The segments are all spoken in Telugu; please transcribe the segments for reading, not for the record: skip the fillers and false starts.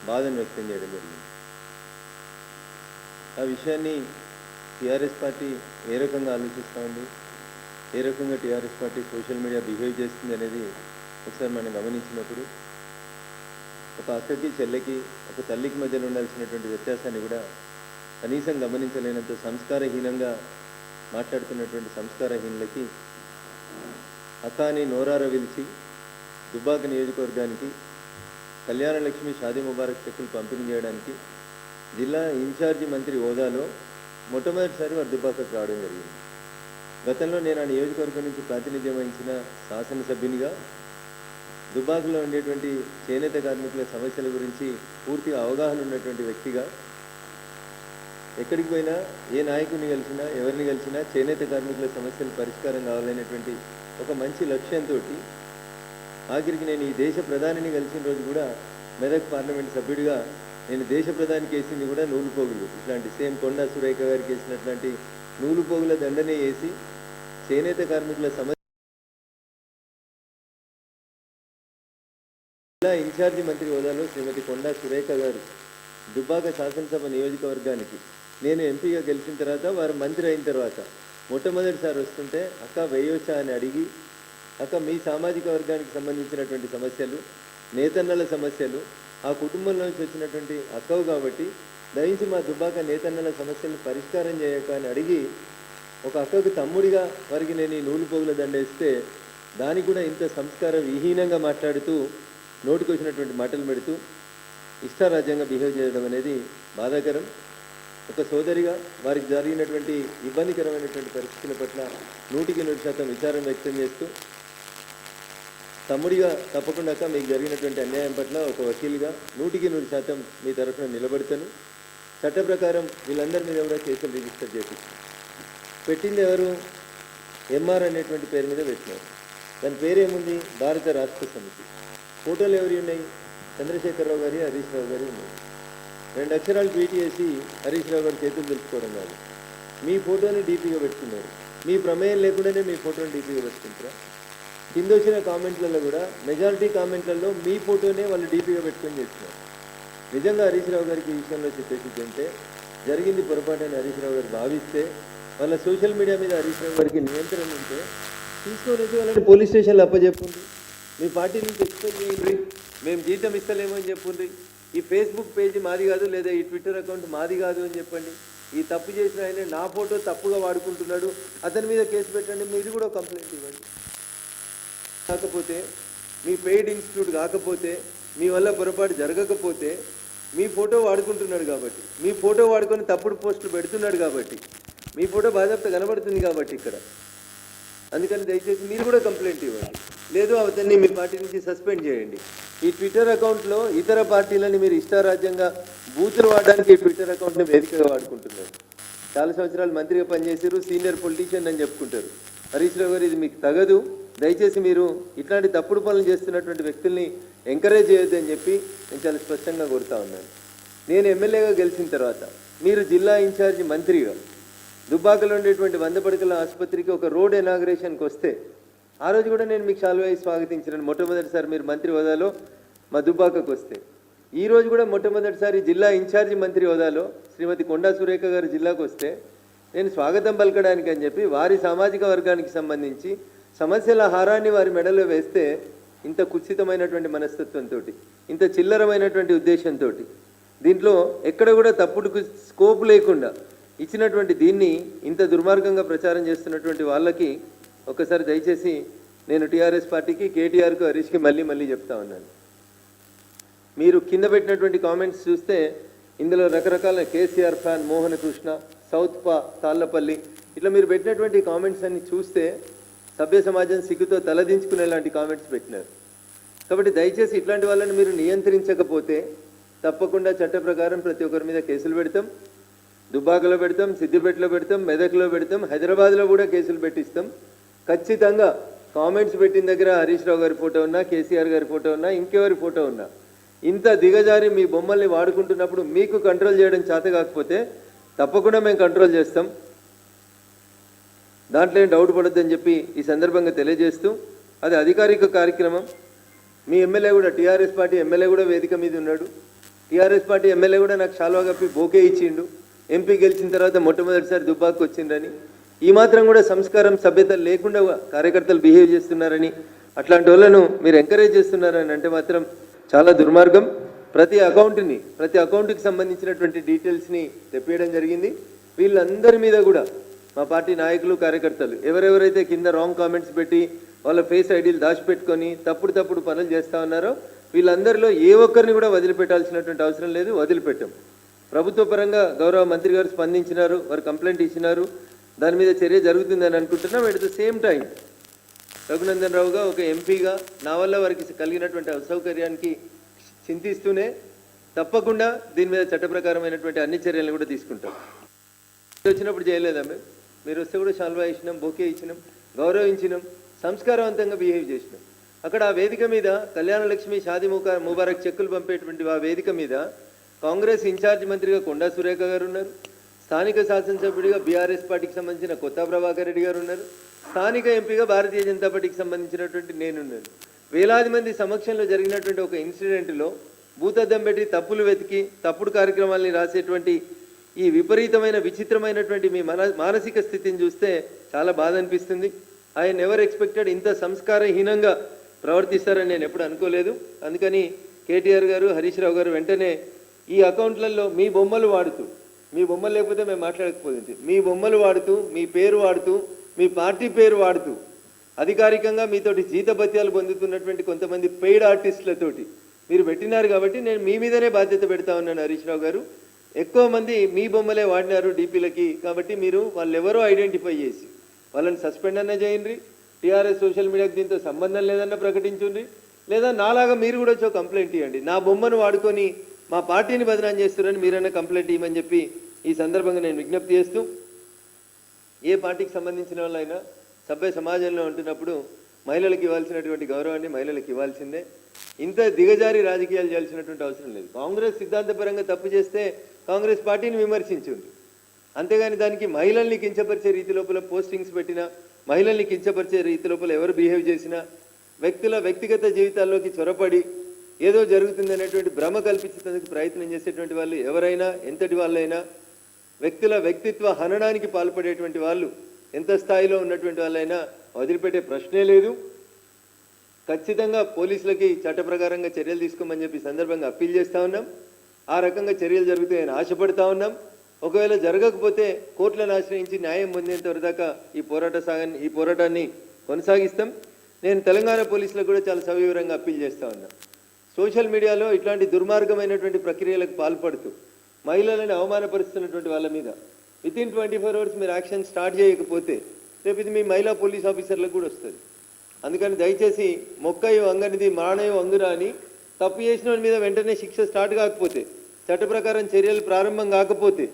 బాధను వ్యక్తం చేయడం జరిగింది. ఆ విషయాన్ని టీఆర్ఎస్ పార్టీ ఏ రకంగా ఆలోచిస్తూ ఉంది, ఏ రకంగా TRS party social media behave చేస్తుంది అనేది ఒకసారి మనం గమనించినప్పుడు ఒక అక్కకి చెల్లెకి ఒక తల్లికి మధ్యలో ఉండాల్సినటువంటి వ్యత్యాసాన్ని కూడా కనీసం గమనించలేనంత సంస్కారహీనంగా మాట్లాడుతున్నటువంటి సంస్కారహీనులకి అక్క అని నోరార పిలిచి దుబ్బాక నియోజకవర్గానికి కళ్యాణలక్ష్మి షాదీ ముబారక్ చెక్కులు పంపిణీ చేయడానికి జిల్లా ఇన్ఛార్జి మంత్రి హోదాలో మొట్టమొదటిసారి వారు దుబ్బాకకు రావడం జరిగింది. గతంలో నేను ఆ నియోజకవర్గం నుంచి ప్రాతినిధ్యం వహించిన శాసనసభ్యునిగా దుబ్బాకలో ఉండేటువంటి చేనేత కార్మికుల సమస్యల గురించి పూర్తిగా అవగాహన ఉన్నటువంటి వ్యక్తిగా ఎక్కడికి పోయినా ఏ నాయకుడిని కలిసినా ఎవరిని కలిసినా చేనేత కార్మికుల సమస్యలు పరిష్కారం కావాలనేటువంటి ఒక మంచి లక్ష్యంతో ఆఖరికి నేను ఈ దేశ ప్రధానిని కలిసిన రోజు కూడా మెదక్ పార్లమెంట్ సభ్యుడిగా నేను దేశ ప్రధానికి వేసింది కూడా నూలు పోగులు, ఇట్లాంటి సేమ్ కొండా సురేఖ గారికి వేసినట్లాంటి నూలు పోగుల దండనే వేసి చేనేత కార్మికుల సమస్య జిల్లా ఇన్ఛార్జి మంత్రి హోదాలో శ్రీమతి కొండా సురేఖ గారు దుబ్బాక శాసనసభ నియోజకవర్గానికి నేను ఎంపీగా గెలిచిన తర్వాత వారు మంత్రి అయిన తర్వాత మొట్టమొదటిసారి వస్తుంటే అక్క వేయొచ్చా అని అడిగి అక్క మీ సామాజిక వర్గానికి సంబంధించినటువంటి సమస్యలు, నేతన్నల సమస్యలు, ఆ కుటుంబంలో నుంచి వచ్చినటువంటి అక్కవు కాబట్టి దయించి మా దుబ్బాక నేతన్నల సమస్యలను పరిష్కారం చేయక అని అడిగి ఒక అక్కకు తమ్ముడిగా వారికి నేను ఈ నూలు పోగుల దండేస్తే దానికి కూడా ఇంత సంస్కార విహీనంగా మాట్లాడుతూ నోటికి వచ్చినటువంటి మాటలు పెడుతూ ఇష్టారాజ్యంగా బిహేవ్ చేయడం అనేది బాధాకరం. ఒక సోదరిగా వారికి జరిగినటువంటి ఇబ్బందికరమైనటువంటి పరిస్థితుల పట్ల 100% విచారం వ్యక్తం చేస్తూ తమ్ముడిగా తప్పకుండా మీకు జరిగినటువంటి అన్యాయం పట్ల ఒక వకీలుగా 100% మీ తరఫున నిలబడతాను. చట్ట ప్రకారం వీళ్ళందరి మీద కూడా కేసులు రిజిస్టర్ చేపిస్తాను. పెట్టింది ఎవరు? ఎంఆర్ అనేటువంటి పేరు మీద పెట్టినారు. దాని పేరేముంది? భారత రాష్ట్ర సమితి. ఫోటోలు ఎవరి ఉన్నాయి? చంద్రశేఖరరావు గారి, హరీష్ రావు గారి ఉన్నాయి. 2 అక్షరాలు ట్వీట్ చేసి హరీష్ రావు గారి చేతులు తెలుసుకోవడం కాదు, మీ ఫోటోని డీపీగా పెట్టుకున్నారు. మీ ప్రమేయం లేకుండానే మీ ఫోటోని డీపీగా పెట్టుకుంటారా? కింద వచ్చిన కామెంట్లలో కూడా మెజారిటీ కామెంట్లలో మీ ఫోటోనే వాళ్ళు డీపీగా పెట్టుకొని చేస్తున్నారు. నిజంగా హరీష్ రావు గారికి ఈ విషయంలో చెప్పేసి అంటే జరిగింది పొరపాటు హరీష్ రావు గారు భావిస్తే వాళ్ళ సోషల్ మీడియా మీద హరీష్ రావు గారికి నియంత్రణ ఉంటే తీసుకొని వాళ్ళని పోలీస్ స్టేషన్లో అప్పచెప్పుండ్రి, మీ పార్టీ నుంచి ఎక్స్పెక్ట్ చేయండి, మేము జీతం ఇస్తలేమో అని చెప్పుండ్రి, ఈ ఫేస్బుక్ పేజీ మాది కాదు లేదా ఈ ట్విట్టర్ అకౌంట్ మాది కాదు అని చెప్పండి, ఈ తప్పు చేసిన ఆయన నా ఫోటో తప్పుగా వాడుకుంటున్నాడు అతని మీద కేసు పెట్టండి, మీరు కూడా కంప్లైంట్ ఇవ్వండి. కాకపోతే మీ పెయిడ్ ఇన్స్టిట్యూట్ కాకపోతే మీ వల్ల పొరపాటు జరగకపోతే మీ ఫోటో వాడుకుంటున్నాడు కాబట్టి, మీ ఫోటో వాడుకొని తప్పుడు పోస్టులు పెడుతున్నాడు కాబట్టి, మీ ఫోటో బాధ్యత కనబడుతుంది కాబట్టి ఇక్కడ, అందుకని దయచేసి మీరు కూడా కంప్లైంట్ ఇవ్వండి. లేదు అతన్ని మీ పార్టీ నుంచి సస్పెండ్ చేయండి. ఈ ట్విట్టర్ అకౌంట్లో ఇతర పార్టీలని మీరు ఇష్టారాజ్యంగా బూతులు వాడడానికి ఈ ట్విట్టర్ అకౌంట్ని వేదికగా వాడుకుంటున్నారు. చాలా సంవత్సరాలు మంత్రిగా పనిచేసారు, సీనియర్ పొలిటీషియన్ అని చెప్పుకుంటారు. హరీష్ రావు గారు ఇది మీకు తగదు, దయచేసి మీరు ఇట్లాంటి తప్పుడు పనులు చేస్తున్నటువంటి వ్యక్తుల్ని ఎంకరేజ్ చేయొద్దని చెప్పి నేను చాలా స్పష్టంగా కోరుతా ఉన్నాను. నేను ఎమ్మెల్యేగా గెలిచిన తర్వాత మీరు జిల్లా ఇన్ఛార్జి మంత్రిగా దుబ్బాకలో ఉండేటువంటి 100 పడకల ఆసుపత్రికి ఒక రోడ్ ఇనాగ్రేషన్కి వస్తే ఆ రోజు కూడా నేను మీకు శాలువా వేసి స్వాగతించినాను. మొట్టమొదటిసారి మీరు మంత్రి హోదాలో మా దుబ్బాకకు వస్తే, ఈరోజు కూడా మొట్టమొదటిసారి జిల్లా ఇన్ఛార్జి మంత్రి హోదాలో శ్రీమతి కొండా సురేఖ గారు జిల్లాకు వస్తే నేను స్వాగతం పలకడానికి అని చెప్పి వారి సామాజిక వర్గానికి సంబంధించి సమస్యల హారాన్ని వారి మెడలో వేస్తే ఇంత కుత్సితమైనటువంటి మనస్తత్వంతో, ఇంత చిల్లరమైనటువంటి ఉద్దేశంతో, దీంట్లో ఎక్కడ కూడా తప్పుడు స్కోప్ లేకుండా ఇచ్చినటువంటి దీన్ని ఇంత దుర్మార్గంగా ప్రచారం చేస్తున్నటువంటి వాళ్ళకి ఒకసారి దయచేసి నేను టీఆర్ఎస్ పార్టీకి, కేటీఆర్కు, హరీష్కి మళ్ళీ చెప్తా ఉన్నాను. మీరు కింద పెట్టినటువంటి కామెంట్స్ చూస్తే ఇందులో రకరకాల కేసీఆర్ ఫ్యాన్, మోహన కృష్ణ, సౌత్ పా, తాళ్ళపల్లి, ఇట్లా మీరు పెట్టినటువంటి కామెంట్స్ అన్ని చూస్తే సభ్య సమాజం సిగ్గుతో తలదించుకునేలాంటి కామెంట్స్ పెట్టినారు. కాబట్టి దయచేసి ఇట్లాంటి వాళ్ళని మీరు నియంత్రించకపోతే తప్పకుండా చట్ట ప్రకారం ప్రతి ఒక్కరి మీద కేసులు పెడతాం. దుబ్బాకలో పెడతాం, సిద్దిపేటలో పెడతాం, మెదక్లో పెడతాం, హైదరాబాద్లో కూడా కేసులు పెట్టిస్తాం. ఖచ్చితంగా కామెంట్స్ పెట్టిన దగ్గర హరీష్ రావు గారి ఫోటో ఉన్నా, కేసీఆర్ గారి ఫోటో ఉన్నా, ఇంకెవరి ఫోటో ఉన్నా, ఇంత దిగజారి మీ బొమ్మల్ని వాడుకుంటున్నప్పుడు మీకు కంట్రోల్ చేయడం చేత కాకపోతే తప్పకుండా మేము కంట్రోల్ చేస్తాం. దాంట్లో ఏం డౌట్ పడొద్దని చెప్పి ఈ సందర్భంగా తెలియజేస్తూ, అది అధికారిక కార్యక్రమం. మీ ఎమ్మెల్యే కూడా, టీఆర్ఎస్ పార్టీ ఎమ్మెల్యే కూడా వేదిక మీద ఉన్నాడు. టీఆర్ఎస్ పార్టీ ఎమ్మెల్యే కూడా నాకు శాలువా కప్పి బోకే ఇచ్చిండు. ఎంపీ గెలిచిన తర్వాత మొట్టమొదటిసారి దుబ్బాకు వచ్చిండ్రని, ఈ మాత్రం కూడా సంస్కారం సభ్యత లేకుండా కార్యకర్తలు బిహేవ్ చేస్తున్నారని, అట్లాంటి వాళ్ళను మీరు ఎంకరేజ్ చేస్తున్నారని అంటే మాత్రం చాలా దుర్మార్గం. ప్రతి అకౌంట్కి సంబంధించినటువంటి డీటెయిల్స్ని తెప్పేయడం జరిగింది. వీళ్ళందరి మీద కూడా మా పార్టీ నాయకులు కార్యకర్తలు ఎవరెవరైతే కింద రాంగ్ కామెంట్స్ పెట్టి వాళ్ళ ఫేస్ ఐడీలు దాచిపెట్టుకొని తప్పుడు పనులు చేస్తూ ఉన్నారో వీళ్ళందరిలో ఏ ఒక్కరిని కూడా వదిలిపెట్టాల్సినటువంటి అవసరం లేదు, వదిలిపెట్టాం. ప్రభుత్వ పరంగా గౌరవ మంత్రి గారు స్పందించినారు, వారు కంప్లైంట్ ఇచ్చినారు, దాని మీద చర్య జరుగుతుందని అనుకుంటున్నాం. At the same time Raghunandan రావుగా ఒక ఎంపీగా నా వల్ల వారికి కలిగినటువంటి అసౌకర్యానికి చింతిస్తూనే తప్పకుండా దీని మీద చట్టప్రకారమైనటువంటి అన్ని చర్యలను కూడా తీసుకుంటాం. వచ్చినప్పుడు చేయలేదా మీరు వస్తే కూడా శాల్వా ఇచ్చినాం, బొకే ఇచ్చినాం, గౌరవించినాం, సంస్కారవంతంగా బిహేవ్ చేసినాం. అక్కడ ఆ వేదిక మీద కళ్యాణలక్ష్మి షాదీ ముబారక్ చెక్కులు పంపేటువంటి ఆ వేదిక మీద కాంగ్రెస్ ఇన్ఛార్జ్ మంత్రిగా కొండా సురేఖ గారు ఉన్నారు, స్థానిక శాసనసభ్యుడిగా బీఆర్ఎస్ పార్టీకి సంబంధించిన కొత్త ప్రభాకర్ రెడ్డి గారు ఉన్నారు, స్థానిక ఎంపీగా భారతీయ జనతా పార్టీకి సంబంధించినటువంటి నేనున్నాను. వేలాది మంది సమక్షంలో జరిగినటువంటి ఒక ఇన్సిడెంట్లో భూతద్దం పెట్టి తప్పులు వెతికి తప్పుడు కార్యక్రమాల్ని రాసేటువంటి ఈ విపరీతమైన విచిత్రమైనటువంటి మీ మానసిక స్థితిని చూస్తే చాలా బాధ అనిపిస్తుంది. ఐ నెవర్ ఎక్స్పెక్టెడ్ ఇంత సంస్కారహీనంగా ప్రవర్తిస్తారని నేను ఎప్పుడు అనుకోలేదు. అందుకని కేటీఆర్ గారు, హరీష్ రావు గారు వెంటనే ఈ అకౌంట్లలో మీ బొమ్మలు వాడుతూ, మీ బొమ్మలు లేకపోతే మేము మాట్లాడకపోతుంది, మీ బొమ్మలు వాడుతూ, మీ పేరు వాడుతూ, మీ పార్టీ పేరు వాడుతూ అధికారికంగా మీతోటి జీతభత్యాలు పొందుతున్నటువంటి కొంతమంది పెయిడ్ ఆర్టిస్టులతోటి మీరు పెట్టినారు. కాబట్టి నేను మీ మీదనే బాధ్యత పెడతా ఉన్నాను హరీష్ రావు గారు. ఎక్కువ మంది మీ బొమ్మలే వాడినారు డీపీలకి, కాబట్టి మీరు వాళ్ళెవరో ఐడెంటిఫై చేసి వాళ్ళని సస్పెండ్ అన్న చేయండి, టీఆర్ఎస్ సోషల్ మీడియాకి దీంతో సంబంధం లేదన్న ప్రకటించండి, లేదా నాలాగా మీరు కూడా వచ్చి కంప్లైంట్ ఇవ్వండి. నా బొమ్మను వాడుకొని మా పార్టీని బదనాం చేస్తున్నారని మీరన్నా కంప్లైంట్ ఇవ్వమని చెప్పి ఈ సందర్భంగా నేను విజ్ఞప్తి చేస్తూ, ఏ పార్టీకి సంబంధించిన వాళ్ళైనా సభ్య సమాజంలో ఉంటున్నప్పుడు మహిళలకు ఇవ్వాల్సినటువంటి గౌరవాన్ని మహిళలకు ఇవ్వాల్సిందే. ఇంత దిగజారి రాజకీయాలు చేయాల్సినటువంటి అవసరం లేదు. కాంగ్రెస్ సిద్ధాంతపరంగా తప్పు చేస్తే కాంగ్రెస్ పార్టీని విమర్శించింది, అంతేగాని దానికి మహిళల్ని కించపరిచే రీతి లోపల పోస్టింగ్స్ పెట్టినా, మహిళల్ని కించపరిచే రీతి లోపల ఎవరు బిహేవ్ చేసినా, వ్యక్తుల వ్యక్తిగత జీవితాల్లోకి చొరపడి ఏదో జరుగుతుందనేటువంటి భ్రమ కల్పించేందుకు ప్రయత్నం చేసేటువంటి వాళ్ళు ఎవరైనా, ఎంతటి వాళ్ళైనా, వ్యక్తుల వ్యక్తిత్వ హననానికి పాల్పడేటువంటి వాళ్ళు ఎంత స్థాయిలో ఉన్నటువంటి వాళ్ళైనా వదిలిపెట్టే ప్రశ్నే లేదు. ఖచ్చితంగా పోలీసులకి చట్ట ప్రకారంగా చర్యలు తీసుకోమని చెప్పి సందర్భంగా అప్పీల్ చేస్తూ ఉన్నాం. ఆ రకంగా చర్యలు జరుగుతాయని ఆశపడతా ఉన్నాం. ఒకవేళ జరగకపోతే కోర్టులను ఆశ్రయించి న్యాయం పొందేంత వరదాకా ఈ పోరాటాన్ని కొనసాగిస్తాం. నేను తెలంగాణ పోలీసులకు కూడా చాలా సవివరంగా అప్పీల్ చేస్తూ ఉన్నా. సోషల్ మీడియాలో ఇట్లాంటి దుర్మార్గమైనటువంటి ప్రక్రియలకు పాల్పడుతూ మహిళలను అవమానపరుస్తున్నటువంటి వాళ్ళ మీద వితిన్ 24 hours మీరు యాక్షన్ స్టార్ట్ చేయకపోతే రేపు ఇది మీ మహిళా పోలీస్ ఆఫీసర్లకు కూడా వస్తుంది. అందుకని దయచేసి మొక్కయో అంగనిది మానయో అంగురా అని తప్పు చేసిన మీద వెంటనే శిక్ష స్టార్ట్ కాకపోతే, చట్ట ప్రకారం చర్యలు ప్రారంభం కాకపోతే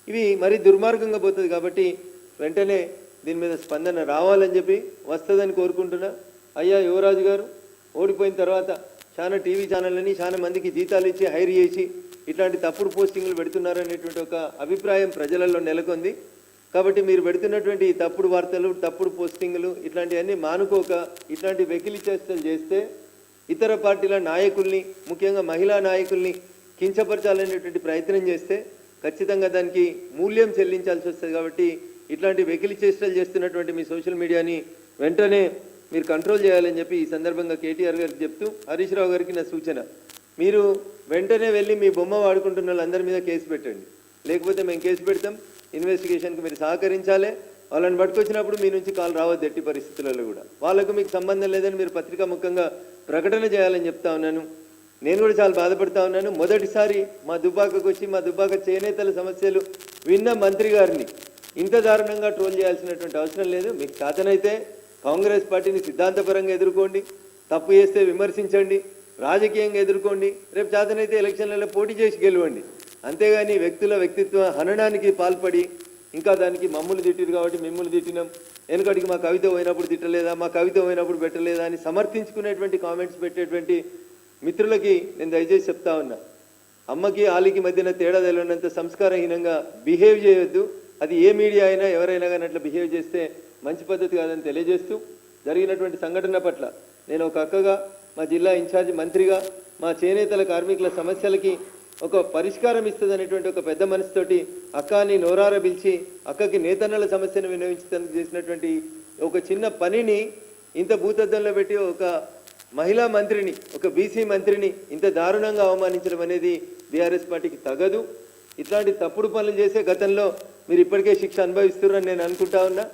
ఇవి మరీ దుర్మార్గంగా పోతుంది. కాబట్టి వెంటనే దీని మీద స్పందన రావాలని చెప్పి వస్తుందని కోరుకుంటున్నా. అయ్యా యువరాజు గారు ఓడిపోయిన తర్వాత చాలా టీవీ ఛానళ్ళని చాలా మందికి జీతాలు ఇచ్చి హైర్ చేసి ఇట్లాంటి తప్పుడు పోస్టింగ్లు పెడుతున్నారనేటువంటి ఒక అభిప్రాయం ప్రజలలో నెలకొంది. కాబట్టి మీరు పెడుతున్నటువంటి తప్పుడు వార్తలు, తప్పుడు పోస్టింగ్లు ఇట్లాంటివన్నీ మానుకోక ఇట్లాంటి వెకిలి చేష్టలు చేస్తే ఇతర పార్టీల నాయకుల్ని, ముఖ్యంగా మహిళా నాయకుల్ని కించపరచాలనేటువంటి ప్రయత్నం చేస్తే ఖచ్చితంగా దానికి మూల్యం చెల్లించాల్సి వస్తుంది. కాబట్టి ఇట్లాంటి వెకిలి చేష్టలు చేస్తున్నటువంటి మీ సోషల్ మీడియాని వెంటనే మీరు కంట్రోల్ చేయాలని చెప్పి ఈ సందర్భంగా కేటీఆర్ గారికి చెప్తూ, హరీష్ రావు గారికి నా సూచన, మీరు వెంటనే వెళ్ళి మీ బొమ్మ వాడుకుంటున్న వాళ్ళందరి మీద కేసు పెట్టండి. లేకపోతే మేము కేసు పెడతాం. ఇన్వెస్టిగేషన్కి మీరు సహకరించాలి. వాళ్ళని పట్టుకొచ్చినప్పుడు మీ నుంచి కాల్ రావద్దు ఎట్టి పరిస్థితులలో కూడా. వాళ్ళకు మీకు సంబంధం లేదని మీరు పత్రికా ముఖంగా ప్రకటన చేయాలని చెప్తా ఉన్నాను. నేను కూడా చాలా బాధపడతా ఉన్నాను. మొదటిసారి మా దుబ్బాకకు వచ్చి మా దుబ్బాక చేనేతల సమస్యలు విన్న మంత్రి గారిని ఇంత దారుణంగా ట్రోల్ చేయాల్సినటువంటి అవసరం లేదు. మీకు చేతనైతే కాంగ్రెస్ పార్టీని సిద్ధాంతపరంగా ఎదుర్కోండి, తప్పు చేస్తే విమర్శించండి, రాజకీయంగా ఎదుర్కోండి, రేపు చేతనైతే ఎలక్షన్లలో పోటీ చేసి గెలవండి. అంతేగాని వ్యక్తుల వ్యక్తిత్వ హననానికి పాల్పడి ఇంకా దానికి మమ్మల్ని తిట్టిరు కాబట్టి మిమ్మల్ని తిట్టినాం, వెనుకటికి మా కవిత పోయినప్పుడు తిట్టలేదా, మా కవిత పోయినప్పుడు పెట్టలేదా అని సమర్థించుకునేటువంటి కామెంట్స్ పెట్టేటువంటి మిత్రులకి నేను దయచేసి చెప్తా ఉన్నా, అమ్మకి ఆలికి మధ్యన తేడా తెలియనంత సంస్కారహీనంగా బిహేవ్ చేయొద్దు. అది ఏ మీడియా అయినా ఎవరైనా కానీ అట్లా బిహేవ్ చేస్తే మంచి పద్ధతి కాదని తెలియజేస్తూ, జరిగినటువంటి సంఘటన పట్ల నేను ఒక అక్కగా, మా జిల్లా ఇన్ఛార్జి మంత్రిగా, మా చేనేతల కార్మికుల సమస్యలకి ఒక పరిష్కారం ఇస్తుంది అనేటువంటి ఒక పెద్ద మనసుతోటి అక్కని నోరార పిలిచి అక్కకి నేతన్నల సమస్యను వినియోగించడానికి చేసినటువంటి ఒక చిన్న పనిని ఇంత భూతద్దంలో పెట్టి ఒక మహిళా మంత్రిని, ఒక బీసీ మంత్రిని ఇంత దారుణంగా అవమానించడం అనేది బీఆర్ఎస్ పార్టీకి తగదు. ఇట్లాంటి తప్పుడు పనులు చేసే గతంలో మీరు ఇప్పటికే శిక్ష అనుభవిస్తున్నారని నేను అనుకుంటా ఉన్నా.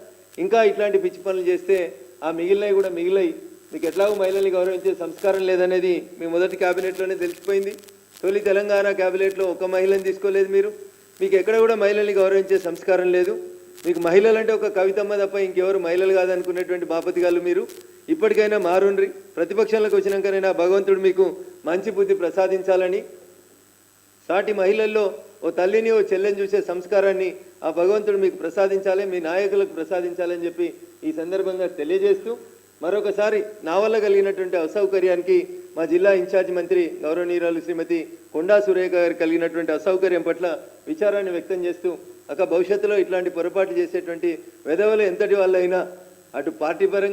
ఇంకా ఇట్లాంటి పిచ్చి పనులు చేస్తే ఆ మిగిలినవి కూడా మిగిలాయి. మీకు ఎట్లాగో మహిళల్ని గౌరవించే సంస్కారం లేదనేది మీ మొదటి క్యాబినెట్లోనే తెలిసిపోయింది. తొలి తెలంగాణ క్యాబినెట్లో ఒక మహిళని తీసుకోలేదు మీరు. మీకు ఎక్కడ కూడా మహిళల్ని గౌరవించే సంస్కారం లేదు. మీకు మహిళలంటే ఒక కవితమ్మ తప్ప ఇంకెవరు మహిళలు కాదనుకునేటువంటి బాపతిగాళ్ళు మీరు. ఇప్పటికైనా మారుండ్రి. ప్రతిపక్షంలోకి వచ్చినాకనైనా భగవంతుడు మీకు మంచి బుద్ధి ప్రసాదించాలని, సాటి మహిళల్లో ఓ తల్లిని ఓ చెల్లెని చూసే సంస్కారాన్ని ఆ భగవంతుడు మీకు ప్రసాదించాలి, మీ నాయకులకు ప్రసాదించాలని చెప్పి ఈ సందర్భంగా తెలియజేస్తూ, మరొకసారి నా వల్ల కలిగినటువంటి అసౌకర్యానికి మా జిల్లా ఇన్ఛార్జ్ మంత్రి గౌరవనీయురాలు శ్రీమతి కొండా సురేఖ గారికి కలిగినటువంటి అసౌకర్యం పట్ల విచారాన్ని వ్యక్తం చేస్తూ, భవిష్యత్తులో ఇట్లాంటి పొరపాటు చేసేటువంటి వెధవలు ఎంతటి వాళ్ళైనా అటు పార్టీ పరంగా